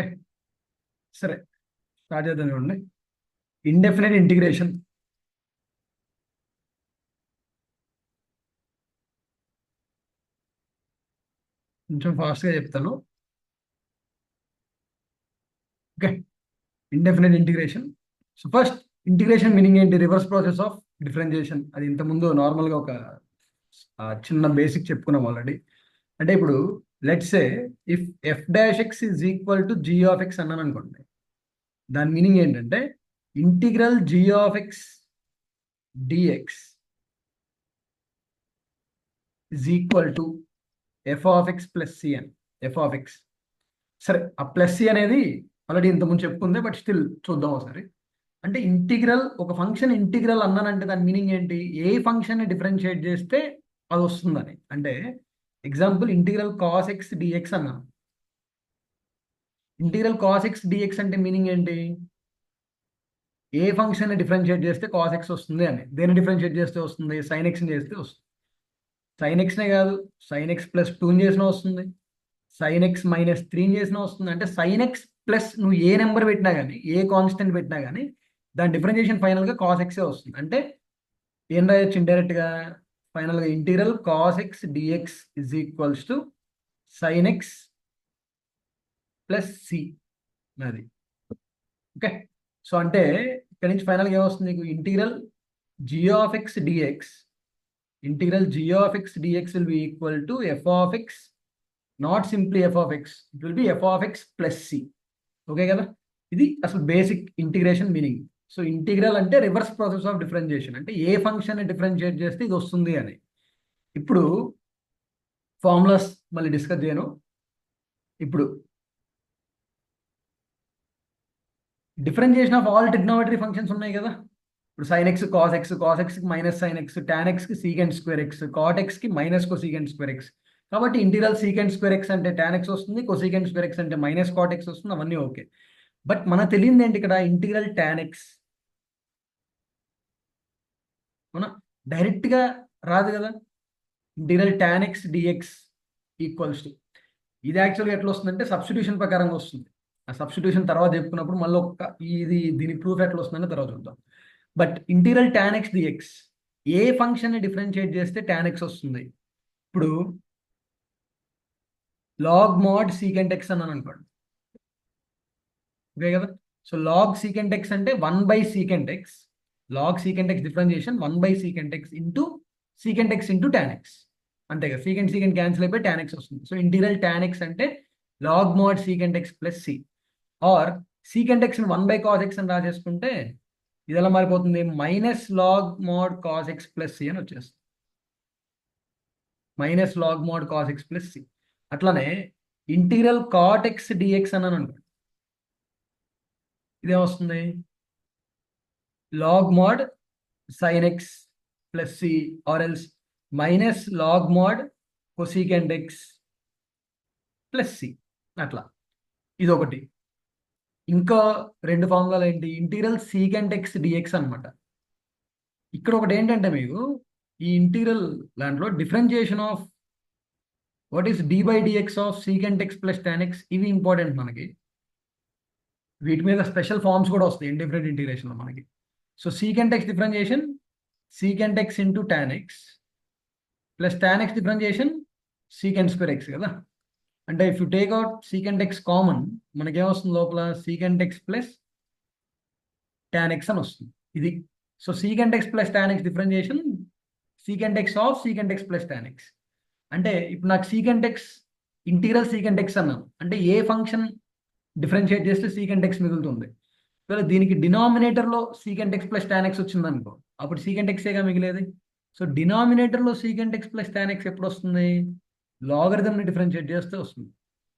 Okay, సరే start చేద్దాం. చూడండి, ఇండెఫినెట్ ఇంటిగ్రేషన్. కొంచెం ఫాస్ట్గా చెప్తాను. Okay, indefinite integration. So first, integration meaning ఏంటి? Reverse process of differentiation. అది ఇంతకుముందు నార్మల్గా ఒక చిన్న బేసిక్ చెప్పుకున్నాం ఆల్రెడీ. అంటే ఇప్పుడు let's say if f dash x is equal to g of x అన్నాను అనుకోండి. దాని మీనింగ్ ఏంటంటే integral g of x dx is equal to f of x plus c అని. ఎఫ్ ఆఫ్ ఎక్స్, సరే ఆ ప్లస్ సి అనేది already ఇంతకుముందు చెప్పుకుందే, but still చూద్దాం ఒకసారి. అంటే ఇంటిగ్రల్, ఒక ఫంక్షన్ ఇంటిగ్రల్ అన్నానంటే దాని మీనింగ్ ఏంటి? ఏ ఫంక్షన్ని డిఫరెన్షియేట్ చేస్తే అది వస్తుందని. అంటే example, integral cos x dx అన్నాను. ఇంటిగ్రల్ కాస్ ఎక్స్ డిఎక్స్ అంటే మీనింగ్ ఏంటి? ఏ ఫంక్షన్ని డిఫరెన్షియేట్ చేస్తే కాస్ ఎక్స్ వస్తుంది అని. దేన్ని డిఫరెన్షియేట్ చేస్తే వస్తుంది? సైన్ ఎక్స్ని చేస్తే వస్తుంది. సైన్ ఎక్స్నే కాదు, సైన్ ఎక్స్ ప్లస్ టూని చేసినా వస్తుంది, సైన్ ఎక్స్ మైనస్ త్రీని చేసినా వస్తుంది. అంటే సైన్ ఎక్స్ ప్లస్ నువ్వు ఏ నెంబర్ పెట్టినా కానీ, ఏ కాన్స్టెంట్ పెట్టినా కానీ దాని డిఫరెన్షియేషన్ ఫైనల్గా కాస్ ఎక్సే వస్తుంది. అంటే ఏం రాయొచ్చు ఇండైరెక్ట్గా? ఫైనల్గా integral cos x dx is equals to sine x plus c. అది ఓకే. సో అంటే ఇక్కడ నుంచి ఫైనల్గా ఏమొస్తుంది నీకు? Integral g of x dx, integral g of x dx will be equal to f of x, not simply f of x, it will be f of x plus c. Okay కదా? ఇది అసలు basic integration meaning. So integral అంటే reverse process of differentiation. అంటే ఏ function differentiate చేస్తే ఇది వస్తుంది అని. ఇప్పుడు ఫార్ములాస్ మళ్ళీ డిస్కస్ చేయను. ఇప్పుడు differentiation of all trigonometry functions ఉన్నాయి కదా. ఇప్పుడు sine x cos x, cos ఎక్స్కి మైనస్ సైన్ ఎక్స్, టాన్ ఎక్స్కి సీకెండ్ స్క్వేర్ ఎక్స్, కాట్ ఎక్స్కి మైనస్ కొసీకెండ్ స్క్వేర్ ఎక్స్. కాబట్టి ఇంటీగ్రల్ సీకెండ్ స్క్వేర్ ఎక్స్ అంటే టాన్ ఎక్స్ వస్తుంది, కొసీకెండ్ స్క్వేర్ ఎక్స్ అంటే మైనస్ కాట్ ఎక్స్ వస్తుంది. అవన్నీ ఓకే. బట్ మనకు తెలియదు ఏంటి ఇక్కడ? Integral tan x. అవునా? డైరెక్ట్గా రాదు కదా. Integral tan x dx equals to, ఇది యాక్చువల్గా ఎట్లా వస్తుందంటే సబ్స్టిట్యూషన్ ప్రకారంగా వస్తుంది. ఆ సబ్స్టిట్యూషన్ తర్వాత చెప్పుకున్నప్పుడు మళ్ళీ ఒక దీని ప్రూఫ్ ఎట్లా వస్తుందని తర్వాత చూద్దాం. But integral tan x dx, ఏ ఫంక్షన్ని డిఫరెన్షియేట్ చేస్తే టాన్ ఎక్స్ వస్తుంది? ఇప్పుడు లాగ్ మోడ్ సీకెంట్ ఎక్స్ అన్నాను అనుకోండి. ఓకే కదా? సో లాగ్ సీకెంట్ ఎక్స్ అంటే 1/sec(x). Log secant x differentiation 1/sec(x) into secant x into tan x. అంతే కదా, సీకెంట్ సీకెంట్ క్యాన్సిల్ అయిపోయి టాన్ ఎక్స్ వస్తుంది. సో ఇంటిగ్రల్ టాన్ ఎక్స్ అంటే log mod secant x plus c. Or secant x 1/cos x అని రాసేసుకుంటే ఇది ఎలా మారిపోతుంది? Minus log mod cos x plus c అని వచ్చేస్తుంది. Minus log mod cos x plus c. అట్లానే ఇంటిగ్రల్ కాట్ ఎక్స్ డిఎక్స్ అన్నాను అనుకోండి. ఇదేమొస్తుంది? Log mode sine x plus c, or else minus log mod cosecant x plus c. అట్లా ఇది ఒకటి. ఇంకా రెండు ఫార్ములాలు ఏంటి? ఇంటీగ్రల్ సీకెంట్ ఎక్స్ డిఎక్స్ అనమాట. ఇక్కడ ఒకటి ఏంటంటే మీకు ఈ ఇంటీగ్రల్ దాంట్లో differentiation of what is d by dx of secant x plus tan x, ఇవి ఇంపార్టెంట్ మనకి. వీటి మీద స్పెషల్ ఫార్మ్స్ కూడా వస్తాయి ఇండిఫరెంట్ ఇంటిగ్రేషన్లో మనకి. So secant x differentiation secant x into tan x plus tan x differentiation secant square x కదా. అంటే if you take out secant x common, మనకేమొస్తుంది లోపల? Secant x plus tan x అని వస్తుంది. ఇది so secant x plus tan x differentiation secant x of secant x plus tan x. అంటే ఇప్పుడు నాకు secant x, integral secant x అన్నాను అంటే ఏ ఫంక్షన్ డిఫరెన్షియేట్ చేస్తే సీకెంట్ ఎక్స్ మిగులుతుంది? ఒకవేళ దీనికి డినామినేటర్లో secant x plus tan x వచ్చింది అనుకో, అప్పుడు సీకెంట్ ఎక్సేగా మిగిలేది. సో డినామినేటర్లో secant x plus tan x ఎప్పుడు వస్తుంది? లాగరిథంని డిఫరెన్షియేట్ చేస్తే వస్తుంది.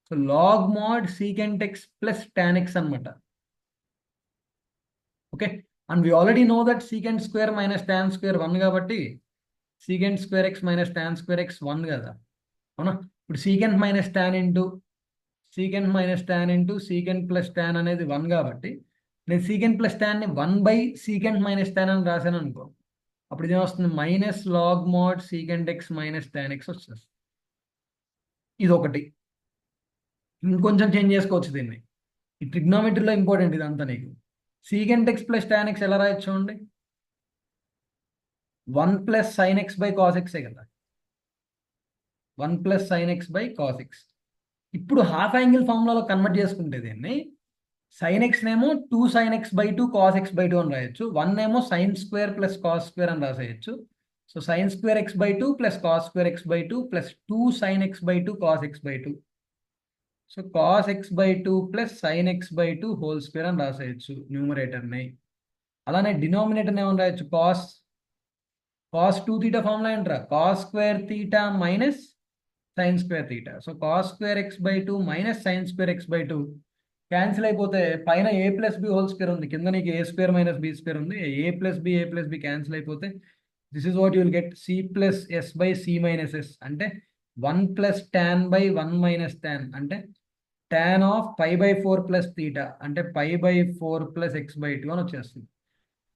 So log mod secant x plus tan x అనమాట. Okay, and we already know that secant square minus tan square 1 కాబట్టి secant square x minus tan square x 1 కదా. అవునా? ఇప్పుడు secant minus tan into secant minus tan into secant plus tan అనేది 1 కాబట్టి నేను secant plus టాన్ని 1/sec minus tan అని రాశాను అనుకో, అప్పుడు ఇదేమొస్తుంది? Minus log mod secant x minus tan x వచ్చేస్తుంది. ఇది ఒకటి. ఇంకొంచెం చేంజ్ చేసుకోవచ్చు దీన్ని. ఈ ట్రిగ్నోమెట్రీలో ఇంపార్టెంట్ ఇదంతా నీకు. Secant x plus tan x ఎలా రాయొచ్చు చూడండి. 1 plus sine x by cos ఎక్సే కదా. 1 plus sine x by cos x. ఇప్పుడు హాఫ్ యాంగిల్ ఫార్ములాలో కన్వర్ట్ చేసుకుంటే దీన్ని సైన్ ఎక్స్ నేమో 2 sine x by 2 cos x by 2 అని రాయొచ్చు. 1 ఏమో sine square plus cos square అని రాసేయచ్చు. So sine square x by 2 plus cos square x by 2 plus 2 sine x by 2 cos x by 2. So cos x by 2 plus sine x by 2 whole square అని రాసేయచ్చు న్యూమరేటర్ని. అలానే denominator ఏమని రాయొచ్చు, cos 2 theta formula ఏంట్రా, cos square theta minus sine square theta. So cos square x by 2 minus sign square x by 2 cancel అయిపోతే పైన ఏ plus B whole square ఉంది, కింద నీకు ఏ స్క్వేర్ మైనస్ బి స్క్వేర్ ఉంది. ఏ ప్లస్ బి క్యాన్సిల్ అయిపోతే this is what you will get, C plus S by C minus S. అంటే 1 plus tan by 1 minus tan, అంటే tan of pi by 4 plus theta, అంటే pi by 4 plus x by 2 అని వచ్చేస్తుంది.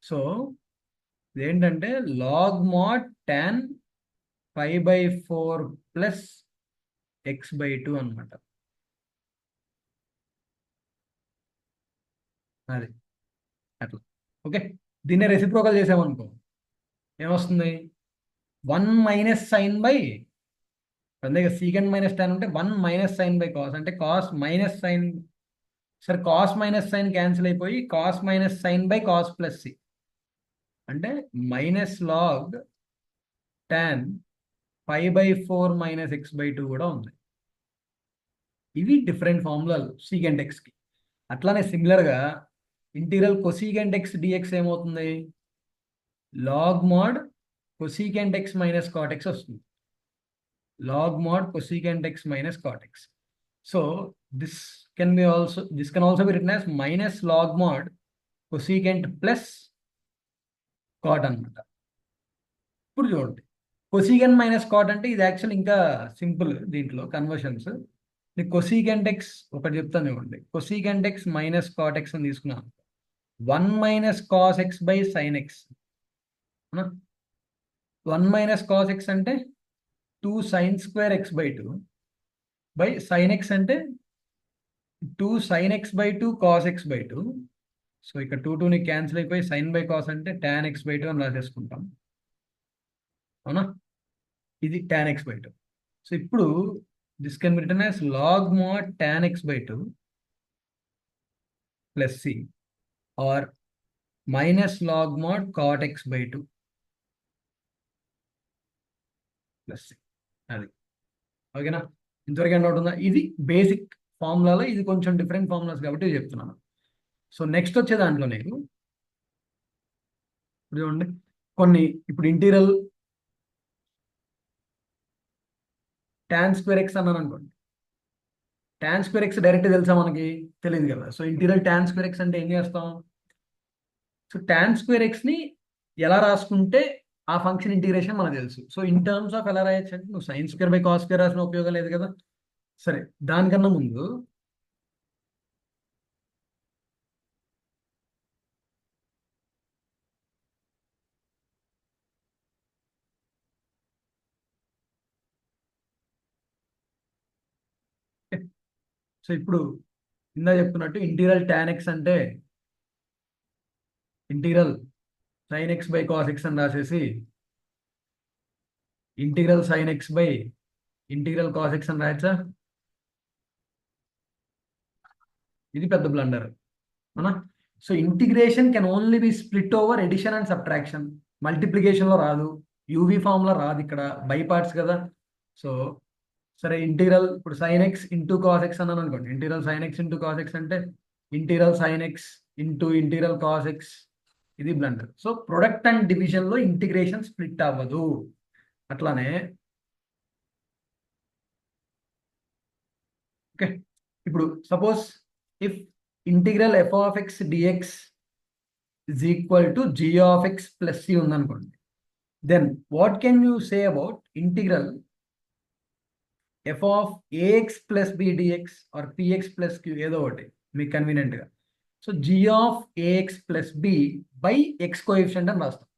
So ఇదేంటంటే log mod tan pi by 4 plus x by 2 అనమాట. అది అట్లా. Okay, దీన్ని రెసిప్రోకల్ చేసామనుకో ఏమొస్తుంది, 1 మైనస్ సైన్ బై, అంతే సీకెండ్ మైనస్ ట్యాన్ ఉంటే 1 మైనస్ సైన్ బై కాస్, అంటే కాస్ మైనస్ సైన్, సరే కాస్ మైనస్ సైన్ క్యాన్సిల్ అయిపోయి cos minus sine by cos plus C, అంటే minus log tan pi by 4 minus x by 2 కూడా ఉంది. ఇవి different ఫార్ములాలు secant ఎక్స్కి. అట్లానే సిమిలర్గా ఇంటీరియల్ కొసీకెంట్ ఎక్స్ డిఎక్స్ ఏమవుతుంది, log mod cosecant x minus cot x వస్తుంది. Log mod cosecant x minus cot x. So this can also be written as minus log mod cosecant plus cot అనమాట. ఇప్పుడు చూడండి, cosecant minus cot అంటే ఇది actual ఇంకా simple దీంట్లో conversions. Cosecant X ఒకటి చెప్తాను చూడండి, cosecant x minus cot x అని తీసుకున్నాను. 1 minus cos x by sine x. 1 minus cos x అంటే 2 sine square x by 2 by sine x అంటే 2 sine x by 2 cos x by 2. So ఇక్కడ 2 cancel అయిపోయి sine by cos అంటే tan x by 2 అని రాసేసుకుంటాం, అవునా. ఇది టాన్ ఎక్స్ బై 2. సో ఇప్పుడు this can be written as log mod tan x by 2 plus c or minus log mod cot x by 2 plus c. అది ఓకేనా, ఇంతవరకు doubt ఉందా? ఇది బేసిక్ ఫార్ములాలో, ఇది కొంచెం డిఫరెంట్ ఫార్ములాస్ కాబట్టి చెప్తున్నాను. సో నెక్స్ట్ వచ్చే దాంట్లో నీకు ఇప్పుడు చూడండి, కొన్ని ఇప్పుడు ఇంటీరియల్ టాన్ స్క్వేర్ ఎక్స్ అన్నాను అనుకోండి. టాన్ స్క్వేర్ ఎక్స్ డైరెక్ట్ తెలుసా మనకి, తెలియదు కదా. So interior tan square x అంటే ఏం చేస్తాం, సో టాన్ స్క్వేర్ ఎక్స్ని ఎలా రాసుకుంటే ఆ ఫంక్షన్ ఇంటిగ్రేషన్ మనకు తెలుసు. సో ఇన్ టర్మ్స్ ఆఫ్ ఎలా రాయొచ్చు అంటే, నువ్వు sine square by cos square రాసిన ఉపయోగం లేదు కదా. సరే, దానికన్నా ముందు సో ఇప్పుడు ఇందా చెప్తున్నట్టు ఇంటీరియల్ టాన్ ఎక్స్ అంటే integral sine x by cos x అని రాసేసి integral sine x by integral cos x అని రాయచ్చా? ఇది పెద్ద బ్లండర్, అవునా. So integration can only be split over addition and subtraction. మల్టిప్లికేషన్లో రాదు, యూవీ ఫామ్లో రాదు, ఇక్కడ బై పార్ట్స్ కదా. సో సరే, ఇంటీరియల్ ఇప్పుడు sine x into cos x అన్నాను అనుకోండి. Integral sine x into cos x అంటే integral sine x into interior cos x. ఇది బ్లండర్. సో ప్రొడక్ట్ అండ్ డివిజన్లో ఇంటిగ్రేషన్ స్ప్లిట్ అవ్వదు. అట్లానే ఓకే, ఇప్పుడు suppose if integral f of x dx is equal to g of x plus c ఉందనుకోండి, then what can you say about integral f of ax plus b dx or px plus q, ఏదో ఒకటి మీకు కన్వీనియంట్గా. So g of ax plus b by x coefficient అని రాస్తాం.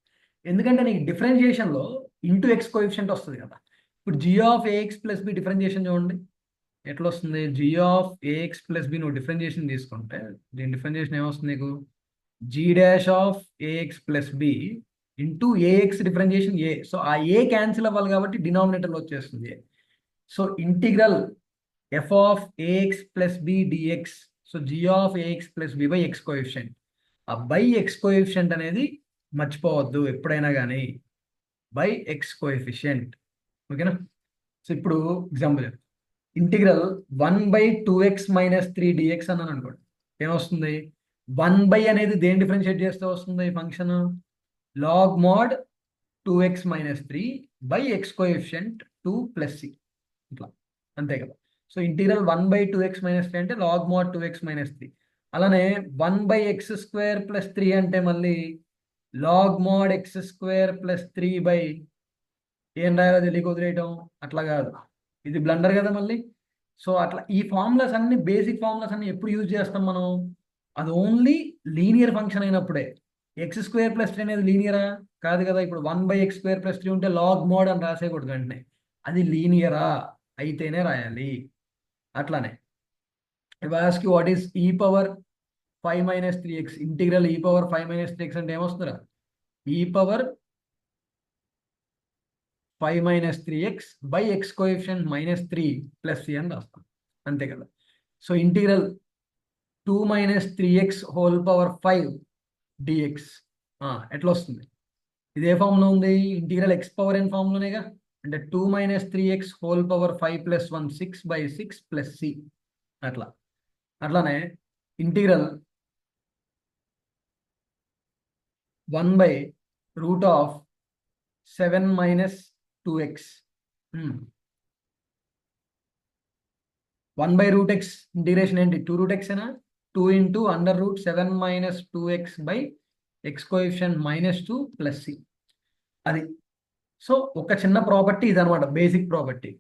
ఎందుకంటే నీకు డిఫరెన్షియేషన్లో into X coefficient వస్తుంది కదా. ఇప్పుడు g of ax plus b differentiation చూడండి, ఎట్లా వస్తుంది? G of ax plus b నువ్వు డిఫరెన్షియేషన్ తీసుకుంటే దీని డిఫరెన్షియేషన్ ఏమొస్తుంది నీకు? G dash of ax plus b into ax differentiation a. So ఆ ఏ క్యాన్సిల్ అవ్వాలి కాబట్టి డినామినేటర్లో వచ్చేస్తుంది. So integral f of ax plus b dx. So g of ax plus b by x coefficient. ఆ by x coefficient అనేది మర్చిపోవద్దు ఎప్పుడైనా కానీ, బై ఎక్స్ కోఎఫిషియంట్. ఓకేనా? సో ఇప్పుడు ఎగ్జాంపుల్ ఇంటిగ్రల్ 1/2x - 3 dx అన్నాను అనుకోండి, ఏమొస్తుంది? 1 అనేది దేని డిఫరెన్షియేట్ చేస్తే వస్తుంది ఈ function? Log mod 2x - 3 by x coefficient 2 + c. ఇట్లా అంతే కదా. సో ఇంటీరియల్ 1/2x - 3 అంటే లాగ్ మోడ్ 2x - 3. అలానే 1/x² + 3 అంటే మళ్ళీ లాగ్ మోడ్ x² + 3 బై ఏం రాయాలో తెలియక వదిలేయటం. అట్లా కాదు, ఇది బ్లండర్ కదా మళ్ళీ. సో అట్లా ఈ ఫార్ములాస్ అన్ని, బేసిక్ ఫార్ములాస్ అన్ని ఎప్పుడు యూజ్ చేస్తాం మనం? అది ఓన్లీ లీనియర్ ఫంక్షన్ అయినప్పుడే. x² + 3 అనేది లీనియరా? కాదు కదా. ఇప్పుడు 1/x² + 3 ఉంటే లాగ్ మోడ్ అని రాసేయకూడదు వెంటనే. అది లీనియరా అయితేనే రాయాలి. అట్లానే ask you what is e⁵ - 3x. Integral e⁵ - 3x అంటే ఏమొస్తుందిరా? e⁵ 5 - 3x by x coefficient -3 + c అని రాస్తాం. అంతే కదా. So integral 2 - 3x whole power 5 dx ఎట్లా వస్తుంది? ఇదే ఫామ్లో ఉంది. Integral x power n ఫామ్లోనేగా. అంటే 2 - 3x హోల్ పవర్ 5 + 1 6/6 + c. అట్లా. అట్లానే ఇంటిగ్రల్ 1/√7 - 2x. 1/√x ఇంటిగ్రేషన్ ఏంటి? 2√x ఏనా? 2 × √7 - 2x by x coefficient -2 + c. అది. సో ఒక చిన్న ప్రాపర్టీ ఇదనమాట, బేసిక్ ప్రాపర్టీ.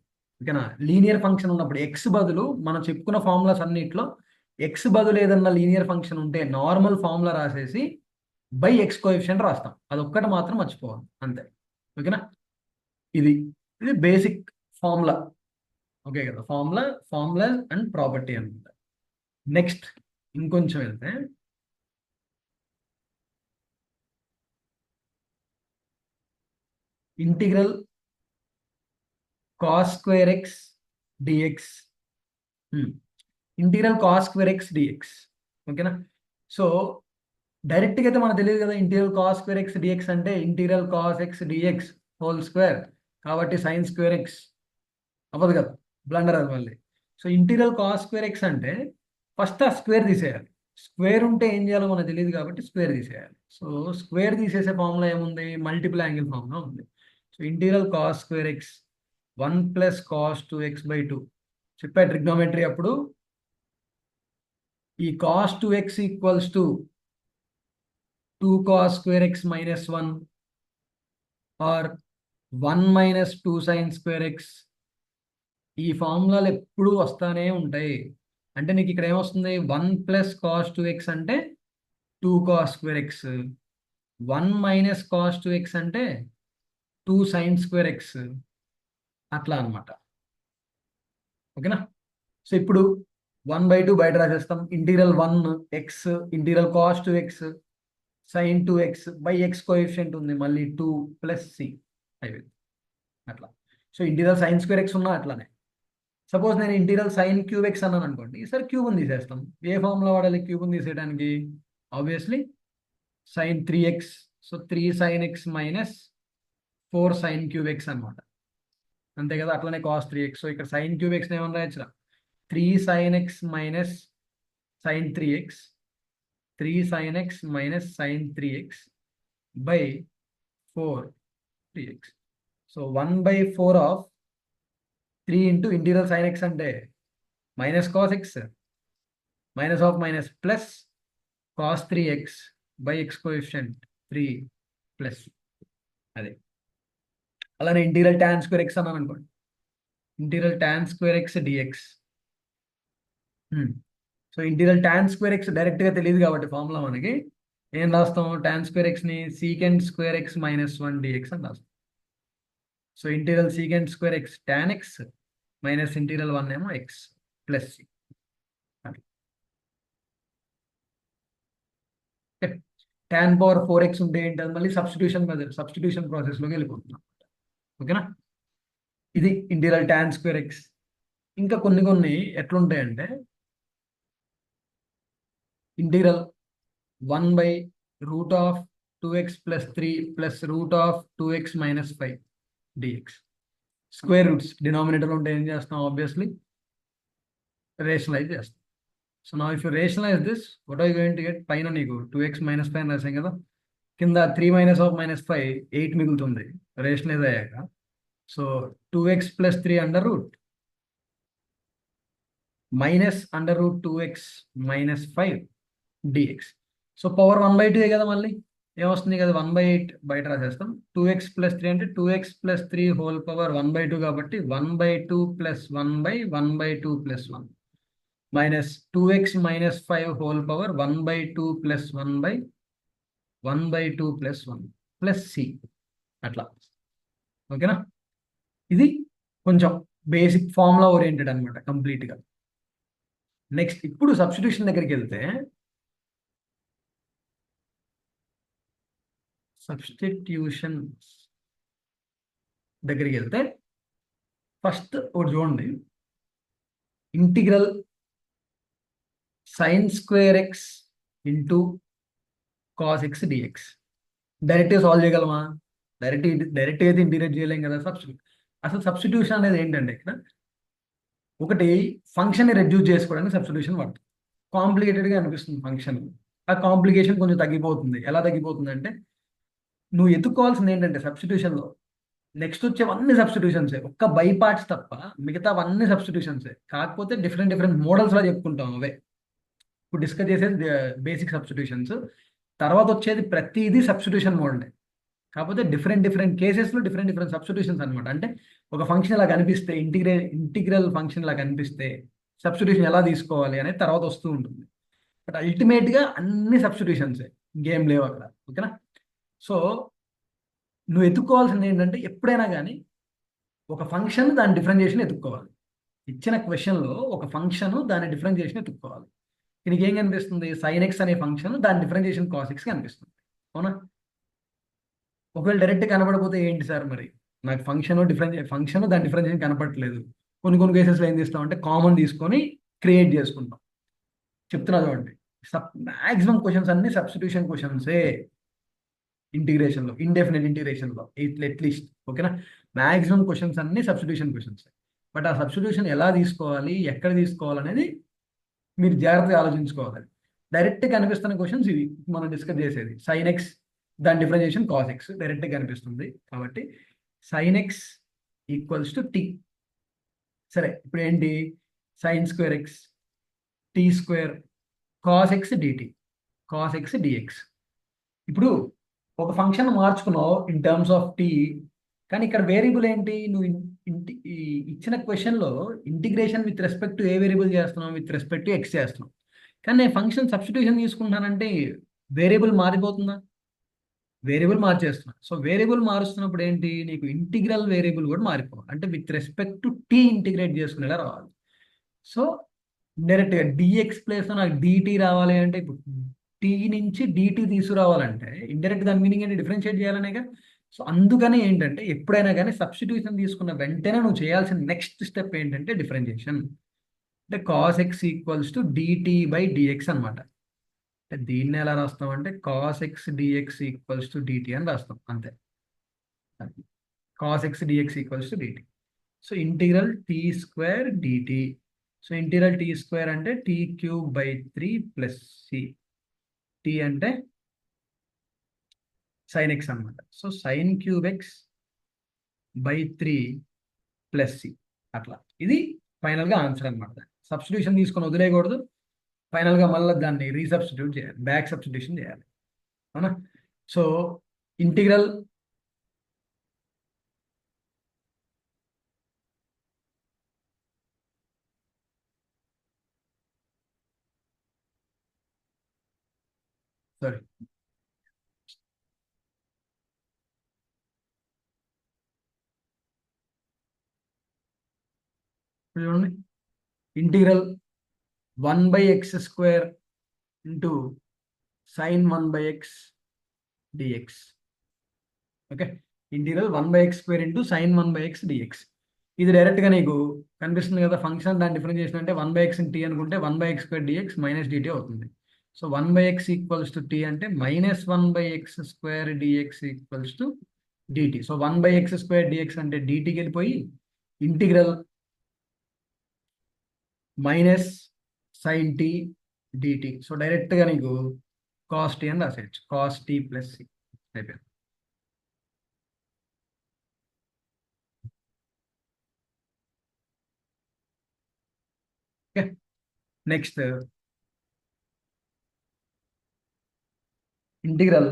ఓకేనా? లీనియర్ ఫంక్షన్ ఉన్నప్పుడు ఎక్స్ బదులు మనం చెప్పుకున్న ఫార్ములాస్ అన్నిట్లో ఎక్స్ బదులు ఏదన్నా లీనియర్ ఫంక్షన్ ఉంటే నార్మల్ ఫార్ములా రాసేసి బై ఎక్స్ కోఎఫిషియంట్ రాస్తాం. అదొక్కటి మాత్రం మర్చిపోవాలి అంతే. ఓకేనా? ఇది ఇది బేసిక్ ఫార్ములా. ఓకే కదా. ఫార్ములా అండ్ ప్రాపర్టీ అనమాట. నెక్స్ట్ ఇంకొంచెం వెళ్తే integral cos² x dx. Integral cos² x dx. ఓకేనా? సో డైరెక్ట్గా అయితే మనకు తెలియదు కదా. ఇంటిగ్రల్ cos² x dx అంటే integral cos x dx whole square కాబట్టి sin² x అవ్వదు కదా, బ్లండర్ అది మళ్ళీ. సో ఇంటిగ్రల్ cos² x అంటే ఫస్ట్ ఆ స్క్వేర్ తీసేయాలి. స్క్వేర్ ఉంటే ఏం చేయాలో మనకు తెలియదు కాబట్టి స్క్వేర్ తీసేయాలి. సో స్క్వేర్ తీసేసే ఫార్ములా ఏముంది? మల్టిపుల్ యాంగిల్ ఫార్ములా ఉంది. So integral cos² x 1 + cos 2x/2 చెప్పా ట్రిగ్నోమెట్రీ అప్పుడు. ఈ cos 2x = 2 cos² x - 1 are 1 - 2 sin² x. ఈ ఫార్ములాలు ఎప్పుడూ వస్తానే ఉంటాయి. అంటే నీకు ఇక్కడ ఏమొస్తుంది? 1 + cos 2x అంటే 2 cos² x. 1 - cos 2x అంటే 2 sin² x. అట్లా అనమాట. ఓకేనా? సో ఇప్పుడు 1/2 బయట రాసేస్తాం. Integral 1x integral cos 2x sin 2x by x coefficient ఉంది మళ్ళీ 2 + c అయిపోయింది. అట్లా. సో ఇంటిగ్రల్ sin² x ఉన్నా అట్లానే. సపోజ్ నేను ఇంటిగ్రల్ sin³ x అన్నాను అనుకోండి, ఈసారి క్యూబ్ని తీసేస్తాం. ఏ ఫార్ములా వాడాలి క్యూబ్ని తీసేయడానికి? Obviously sin 3x. So 3 sin x - 4 sin³ x అనమాట. అంతే కదా. అట్లనే cos 3x. సో ఇక్కడ sin³ x ఏమన్నా రాయొచ్చురా? 3 sin x sin 3x 3 sin x sin 3x by 4 3x. So 1/4 of 3 into interior sin x అంటే -cos x minus of minus plus cos 3x by x coefficient 3 plus. అదే. అలానే interior tan² x అన్నాను అనుకోండి, interior tan² x dx. So interior tan² x డైరెక్ట్గా తెలియదు కాబట్టి formula మనకి ఏం రాస్తాం? tan² x ని sec² x - 1 dx అని రాస్తాం. So integral sec² x tan x minus integral 1 ఏమో x. Plus c. tan power 4x ఉంటే ఏంటి, అది మళ్ళీ సబ్స్టిట్యూషన్ ప్రాసెస్లోకి వెళ్ళిపోతున్నాం. ఓకేనా, ఇది ఇంటీరియల్ tan స్క్వేర్ ఎక్స్. ఇంకా కొన్ని కొన్ని ఎట్లుంటాయంటే integral 1/√2x+3 plus √2x-5 dx. Square roots denominator ఉంటే ఏం చేస్తాం, ఆబ్వియస్లీ రేషనలైజ్ చేస్తాం. సో నా if you rationalize this, what are you going to get? పైన నీకు 2x-5 అని రాసాం కదా, కింద 3 - 5 8 మిగులుతుంది రేషనలైజ్ అయ్యాక. So 2x+3 under root -√2x-5 dx. So power 1/2 కదా, మళ్ళీ ఏమొస్తుంది కదా, 1/8 బయట రాసేస్తాం. 2x+3 అంటే 2x+3 హోల్ పవర్ 1/2 కాబట్టి 1/2 + 1/1/2 + 1 -2x-5 whole power 1/2 + 1/1/2 + 1 plus c. అట్లా. ఓకేనా, ఇది కొంచెం బేసిక్ ఫార్ములా ఓరియంటెడ్ అనమాట కంప్లీట్గా. నెక్స్ట్ ఇప్పుడు సబ్స్టిట్యూషన్ దగ్గరికి వెళ్తే, సబ్స్టిట్యూషన్ దగ్గరికి వెళ్తే ఫస్ట్ ఒకటి చూడండి, integral sin² x into cos x dx. డైరెక్ట్గా సాల్వ్ చేయగలమా? డైరెక్ట్ అయితే ఇంటిగ్రేట్ చేయలేం కదా. అసలు సబ్స్టిట్యూషన్ అనేది ఏంటంటే, ఇక్కడ ఒకటి ఫంక్షన్ని రెడ్యూస్ చేసుకోవడానికి సబ్స్టిట్యూషన్ వాడుతుంది. కాంప్లికేటెడ్గా అనిపిస్తుంది ఫంక్షన్, ఆ కాంప్లికేషన్ కొంచెం తగ్గిపోతుంది. ఎలా తగ్గిపోతుంది అంటే, నువ్వు ఎత్తుకోవాల్సింది ఏంటంటే సబ్స్టిట్యూషన్లో నెక్స్ట్ వచ్చేవన్నీ సబ్స్టిట్యూషన్సే, ఒక్క బై పార్ట్స్ తప్ప మిగతావన్నీ సబ్స్టిట్యూషన్సే. కాకపోతే డిఫరెంట్ డిఫరెంట్ మోడల్స్లో చెప్పుకుంటాం అవే. ఇప్పుడు డిస్కస్ చేసేది బేసిక్ సబ్స్టిట్యూషన్స్, తర్వాత వచ్చేది ప్రతిదీ సబ్స్టిట్యూషన్ మోడలే. కాకపోతే డిఫరెంట్ డిఫరెంట్ కేసెస్లో డిఫరెంట్ డిఫరెంట్ సబ్స్టిట్యూషన్స్ అనమాట. అంటే ఒక ఫంక్షన్ ఇలా కనిపిస్తే, ఇంటిగ్రల్ ఫంక్షన్ ఇలా కనిపిస్తే సబ్స్టిట్యూషన్ ఎలా తీసుకోవాలి అనేది తర్వాత వస్తూ ఉంటుంది. బట్ అల్టిమేట్గా అన్ని సబ్స్టిట్యూషన్సే, ఇంకేం లేవు అక్కడ. ఓకేనా, సో నువ్వు ఎత్తుక్కోవాల్సింది ఏంటంటే, ఎప్పుడైనా కానీ ఒక ఫంక్షన్ దాని డిఫరెన్షియేషన్ ఎత్తుక్కోవాలి. ఇచ్చిన క్వశ్చన్లో ఒక ఫంక్షన్ దాని డిఫరెన్షియేషన్ ఎత్తుక్కోవాలి. దీనికి ఏం కనిపిస్తుంది, sin x అనే ఫంక్షన్ దాని డిఫరెన్షియేషన్ cos x కనిపిస్తుంది. అవునా, ఒకవేళ డైరెక్ట్ కనపడకపోతే ఏంటి సార్ మరి, నాకు ఫంక్షన్ దాని డిఫరెన్షియేషన్ కనపడట్లేదు. కొన్ని కొన్ని కేసెస్లో ఏం చేస్తాం అంటే కామన్ తీసుకొని క్రియేట్ చేసుకుంటాం. చెప్తున్నా చూడండి, మ్యాక్సిమం క్వశ్చన్స్ అన్ని సబ్స్టిట్యూషన్ క్వశ్చన్సే ఇంటిగ్రేషన్లో, ఇండెఫినెట్ ఇంటిగ్రేషన్లో అట్లీస్ట్. ఓకేనా, మ్యాక్సిమం క్వశ్చన్స్ అన్ని సబ్స్టిట్యూషన్ క్వశ్చన్స్. బట్ ఆ సబ్స్టిట్యూషన్ ఎలా తీసుకోవాలి, ఎక్కడ తీసుకోవాలి అనేది మీరు జాగ్రత్తగా ఆలోచించుకోవాలి. డైరెక్ట్ కనిపిస్తున్న క్వశ్చన్స్ ఇవి మనం డిస్కస్ చేసేది. sin x దాని డిఫరెన్షియేషన్ cos x డైరెక్ట్గా కనిపిస్తుంది కాబట్టి sin x = t. సరే, ఇప్పుడు ఏంటి, sin² x t² cos x dt, cos x dx. ఇప్పుడు ఒక ఫంక్షన్ మార్చుకున్నావు ఇన్ టర్మ్స్ ఆఫ్ టీ, కానీ ఇక్కడ వేరియబుల్ ఏంటి, నువ్వు ఇచ్చిన క్వశ్చన్లో ఇంటిగ్రేషన్ విత్ రెస్పెక్ట్ టు ఏ వేరియబుల్ చేస్తున్నావు, విత్ రెస్పెక్ట్ టు ఎక్స్ చేస్తున్నావు. కానీ నేను ఫంక్షన్ సబ్స్టిట్యూషన్ తీసుకుంటానంటే వేరియబుల్ మారిపోతుందా? వేరియబుల్ మార్చేస్తున్నా. సో వేరియబుల్ మారుస్తున్నప్పుడు ఏంటి, నీకు ఇంటిగ్రల్ వేరియబుల్ కూడా మారిపోవాలి. అంటే with respect to T integrate చేసుకునేలా రావాలి. సో డైరెక్ట్గా డిఎక్స్ ప్లేస్లో నాకు డిటి రావాలి అంటే, ఇప్పుడు టీ నుంచి డిటి తీసుకురావాలంటే ఇండైరెక్ట్ దాని మీనింగ్ ఏంటి, డిఫరెన్షియేట్ చేయాలనేగా. సో అందుకని ఏంటంటే, ఎప్పుడైనా కానీ సబ్స్టిట్యూషన్ తీసుకున్న వెంటనే నువ్వు చేయాల్సిన నెక్స్ట్ స్టెప్ ఏంటంటే డిఫరెన్షియేషన్. అంటే cos x = dt/dx అనమాట. అంటే దీన్ని ఎలా రాస్తాం అంటే cos x dx = dt అని రాస్తాం అంతే. cos x dx = dt. So integral t² dt. So integral t² అంటే t³/3 + c. t అంటే sin x అనమాట. So sin³ x/3 + c. అట్లా, ఇది ఫైనల్గా ఆన్సర్ అనమాట. సబ్స్టిట్యూషన్ తీసుకొని వదిలేయకూడదు, ఫైనల్గా మళ్ళీ దాన్ని రీసబ్స్టిట్యూట్ చేయాలి, బ్యాక్ సబ్స్టిట్యూషన్ చేయాలి. అవునా, సో ఇంటిగ్రల్ సారీ చూడండి, integral 1/x² into sin 1/x dx. Okay, integral 1/x² into sin 1/x dx. ఇది డైరెక్ట్గా నీకు కనిపిస్తుంది కదా, ఫంక్షన్ దాని డిఫరెన్షియేషన్ అంటే 1/x t అనుకుంటే 1/x² dx మైనస్ dt అవుతుంది. So 1/x equals to t అంటే -1/x² dx equals to dt. So 1/x² dx అంటే dtకి వెళ్ళిపోయి integral minus sin t dt. So డైరెక్ట్గా నీకు cos t అని రాసేయచ్చు, cos t ప్లస్ c అయిపోయింది. Okay, next integral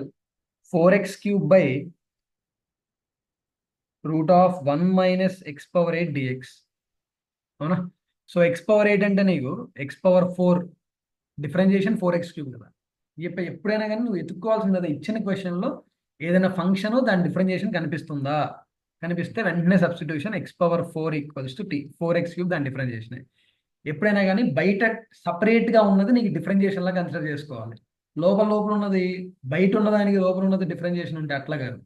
4x³ √1 - x⁴ dx. అవునా? So x⁴ అంటే నీకు x⁴ డిఫరెన్షియేషన్ 4x³ కదా. ఎప్పుడైనా కానీ నువ్వు ఎత్తుక్కోవాల్సింది ఇచ్చిన క్వశ్చన్లో ఏదైనా ఫంక్షన్ దాని డిఫరెన్షియేషన్ కనిపిస్తుందా, కనిపిస్తే వెంటనే substitution x⁴ equals to t. 4x³ దాని డిఫరెన్షియేషన్. ఎప్పుడైనా కానీ బయట సపరేట్గా ఉన్నది నీకు డిఫరెన్షియేషన్లా కన్సిడర్ చేసుకోవాలి. లోపల ఉన్నది బయట ఉన్నదానికి లోపల ఉన్నది డిఫరెన్షియేషన్ ఉంటే అట్లా కాదు.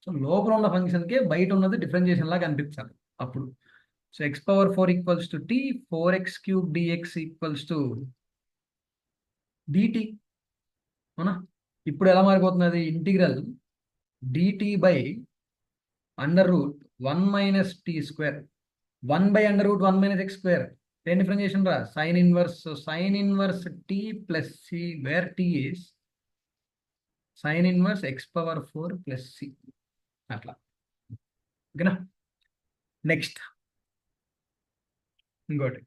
సో లోపల ఉన్న ఫంక్షన్కే బయట ఉన్నది డిఫరెన్షియేషన్ లా కనిపించాలి అప్పుడు. So x⁴ equals to t, 4x³ dx equals to dt. అవునా? ఇప్పుడు ఎలా మారిపోతున్నది, integral dt by √1 - t², 1/√1 - x². ఏం డిఫరెన్షియేషన్ రా, sine inverse. So sine inverse t plus c, where t is sine inverse x⁴ plus c. అట్లా. ఓకేనా? Next ఇంకోటి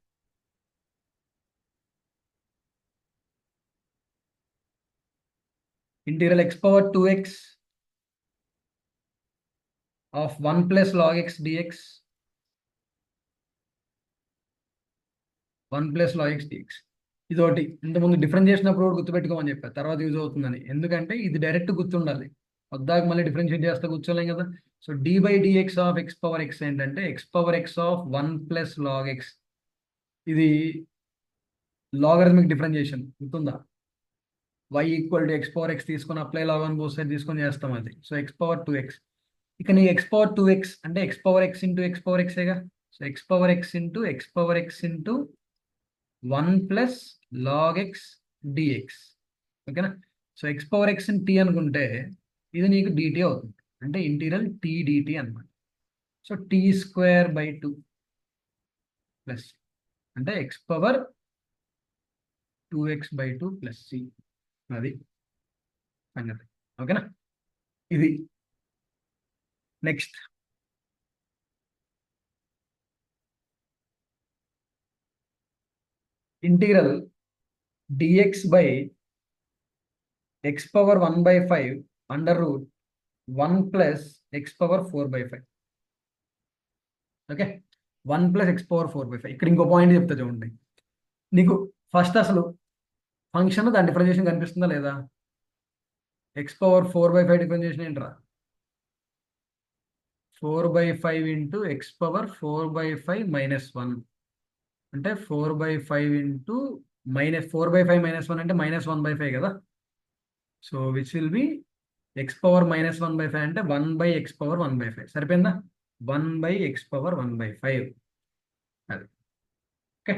integral x⁴2x of 1 + log x dx. 1 + log x dx. ఇదొకటి ఇంతకుముందు differentiation అప్పుడు కూడా గుర్తుపెట్టుకోమని చెప్పారు, తర్వాత యూజ్ అవుతుందని. ఎందుకంటే ఇది డైరెక్ట్ గుర్తుండాలి, వద్దాక మళ్ళీ డిఫరెన్షియేట్ చేస్తే కూర్చోలేం కదా. సో d/dx ఆఫ్ x⁴x ఏంటంటే x⁴x ఆఫ్ 1 + log x. ఇది లాగరిథమిక్ డిఫరెన్షియేషన్ గుర్తుందా? y = x⁴x తీసుకొని అప్లై log అని బోత్ సైడ్ తీసుకొని చేస్తాం అది. So x⁴2x. ఇక నీ x⁴2x అంటే x⁴x ఇంటూ x⁴xగా. So x⁴x into x⁴x into 1 + log x dx. ఓకేనా? సో x⁴x t అనుకుంటే ఇది నీకు dt అవుతుంది, అంటే ఇంటీరియల్ t dt అనమాట. సో t²/2 ప్లస్ అంటే x⁴2x/2 ప్లస్ c. అది సంగతి. ఓకేనా? ఇది next integral dx by x⁴1/5 √1 + x⁴4/5. Okay, 1 + x⁴4/5. ఇక్కడ ఇంకో పాయింట్ చెప్తా చూడండి. నీకు ఫస్ట్ అసలు ఫంక్షన్ దాని డిఫరెన్షియేషన్ కనిపిస్తుందా లేదా? x⁴4/5 డిఫరెన్షియేషన్ ఏంట్రా? 4/5 ఇంటూ x⁴4/5 - 1 అంటే 4/5 ఇంటూ -4/5 - 1 అంటే -1/5 కదా. So which will be x⁴ -1/5 అంటే 1/x⁴1/5. సరిపోయిందా? 1/x⁴1/5. అది ఓకే.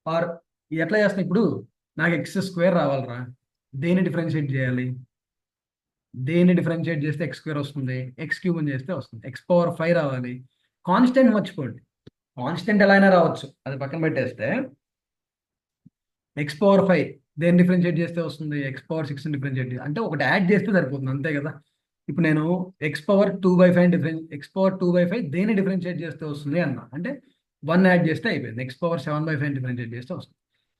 ఆర్ ఎట్లా చేస్తున్నా ఇప్పుడు, నాకు x² రావాలరా, దేన్ని డిఫరెన్షియేట్ చేయాలి? దేన్ని డిఫరెన్షియేట్ చేస్తే x² వస్తుంది, x³ చేస్తే వస్తుంది. x⁴5 రావాలి. కాన్స్టెంట్ మర్చిపోండి, కాన్స్టెంట్ ఎలా అయినా రావచ్చు, అది పక్కన పెట్టేస్తే x⁴5 దేన్ని డిఫరెన్షియేట్ చేస్తే వస్తుంది, x⁴6 డిఫరెన్షియేట్ అంటే ఒకటి యాడ్ చేస్తే సరిపోతుంది, అంతే కదా. ఇప్పుడు నేను x⁴2/5 దేన్ని డిఫరెన్షియేట్ చేస్తే వస్తుంది అన్నా అంటే 1 యాడ్ చేస్తే అయిపోయింది. x⁴7/5 డిఫరెన్షియేట్ చేస్తే వస్తుంది.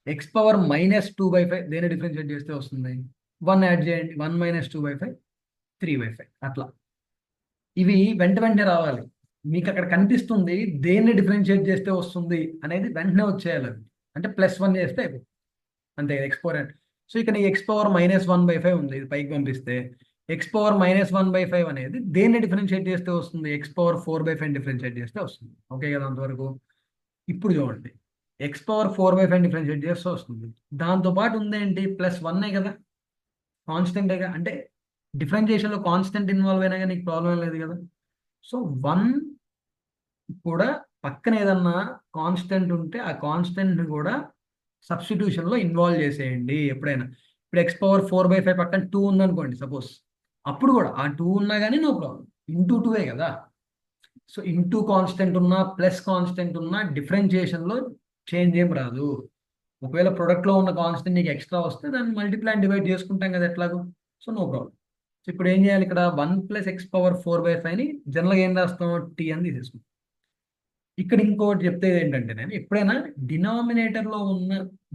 x⁻−2/5 దేన్ని డిఫరెన్షియేట్ చేస్తే వస్తుంది, 1 యాడ్ చేయండి. 1 - 2/5 3/5. అట్లా ఇవి వెంటనే రావాలి. మీకు అక్కడ కనిపిస్తుంది దేన్ని డిఫరెన్షియేట్ చేస్తే వస్తుంది అనేది వెంటనే వచ్చేయాలి. అది అంటే +1 చేస్తే అయిపోతుంది, అంతే కదా. x⁴. సో ఇక్కడ నీ x⁻−1/5 ఉంది, ఇది పైకి పంపిస్తే x⁻−1/5 అనేది దేన్ని డిఫరెన్షియేట్ చేస్తే వస్తుంది, x⁴4/5 డిఫరెన్షియేట్ చేస్తే వస్తుంది. ఓకే కదా అంతవరకు? ఇప్పుడు చూడండి, x⁴/5 డిఫరెన్షియేట్ చేస్తే వస్తుంది. దాంతోపాటు ఉందేంటి, +1 కదా, కాన్స్టెంటేగా, అంటే డిఫరెన్షియేషన్లో కాన్స్టెంట్ ఇన్వాల్వ్ అయినా కానీ నీకు ప్రాబ్లం లేదు కదా. సో 1 కూడా పక్కన ఏదన్నా కాన్స్టెంట్ ఉంటే ఆ కాన్స్టెంట్ని కూడా సబ్స్టిట్యూషన్లో ఇన్వాల్వ్ చేసేయండి ఎప్పుడైనా. ఇప్పుడు x⁴/5 పక్కన 2 ఉందనుకోండి సపోజ్, అప్పుడు కూడా ఆ 2 ఉన్నా కానీ నో ప్రాబ్లం, ఇంటూ 2 కదా. సో ఇంటూ కాన్స్టెంట్ ఉన్నా ప్లస్ కాన్స్టెంట్ ఉన్నా డిఫరెన్షియేషన్లో చేంజ్ ఏం రాదు. ఒకవేళ ప్రొడక్ట్లో ఉన్న కాన్స్టెంట్ నీకు ఎక్స్ట్రా వస్తే దాన్ని మల్టిప్లై అండ్ డివైడ్ చేసుకుంటాం కదా ఎట్లాగో. So no problem. సో ఇప్పుడు ఏం చేయాలి, ఇక్కడ 1 + x⁴/5ని జనరల్గా ఏం రాస్తాం, టీ అని తీసేసుకుంటాం. ఇక్కడ ఇంకోటి చెప్తే ఏంటంటే, నేను ఎప్పుడైనా డినామినేటర్లో ఉన్న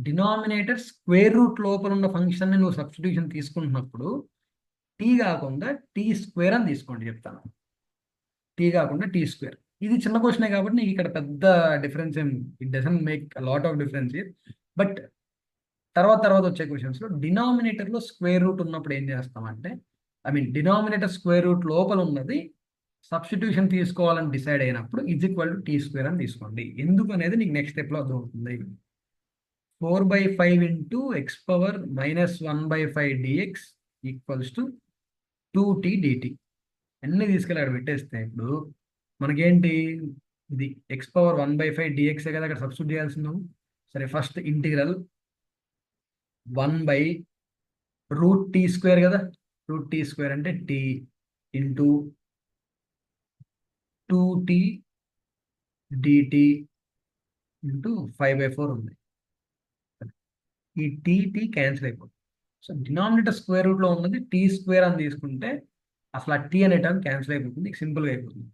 డినామినేటర్ స్క్వేర్ రూట్ లోపల ఉన్న ఫంక్షన్ని నువ్వు సబ్స్టిట్యూషన్ తీసుకుంటున్నప్పుడు టీ కాకుండా t² అని తీసుకోండి చెప్తాను. టీ కాకుండా t². ఇది చిన్న క్వశ్చనే కాబట్టి నీకు ఇక్కడ పెద్ద డిఫరెన్స్ ఏం, it doesn't make lot of difference. But తర్వాత వచ్చే క్వశ్చన్స్లో డినామినేటర్లో స్క్వేర్ రూట్ ఉన్నప్పుడు ఏం చేస్తామంటే, I mean denominator square root లోపల ఉన్నది సబ్స్టిట్యూషన్ తీసుకోవాలని డిసైడ్ అయినప్పుడు = t² అని తీసుకోండి. ఎందుకు అనేది నీకు నెక్స్ట్ స్టెప్లో అర్థమవుతుంది. 4/5 into x⁻−1/5 dx = 2t dt. అన్నీ తీసుకెళ్ళి అక్కడ పెట్టేస్తే ఇప్పుడు మనకేంటి, ఇది x⁻1/5 dx కదా అక్కడ సబ్స్టిట్యూట్ చేయాల్సిందాము. సరే, ఫస్ట్ ఇంటిగ్రల్ 1/√t² కదా, √t² అంటే t into 2t dt into 5/4 ఉంది. ఈ టీ క్యాన్సిల్ అయిపోతుంది. సో డినామినేటర్ స్క్వేర్ రూట్లో ఉన్నది t² అని తీసుకుంటే అసలు ఆ టీ అనే టర్మ్ క్యాన్సిల్ అయిపోతుంది, సింపుల్గా అయిపోతుంది.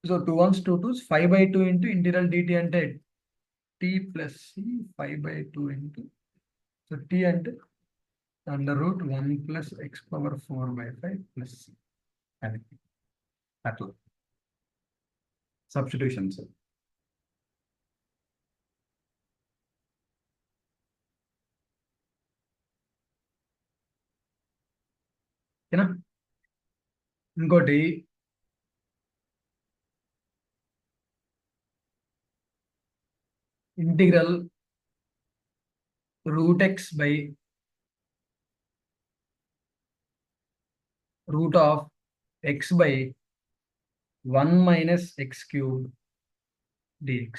So 2 1s 2 2s 5/2 into integral dt అంటే t + c 5/2 into, so t అంటే √1 + x⁴/5 + c. అది అట్లా సబ్స్టిట్యూషన్స్. ఓకేనా. ఇంకోటి ఇంటిగ్రల్ √x/1 - x³ dx.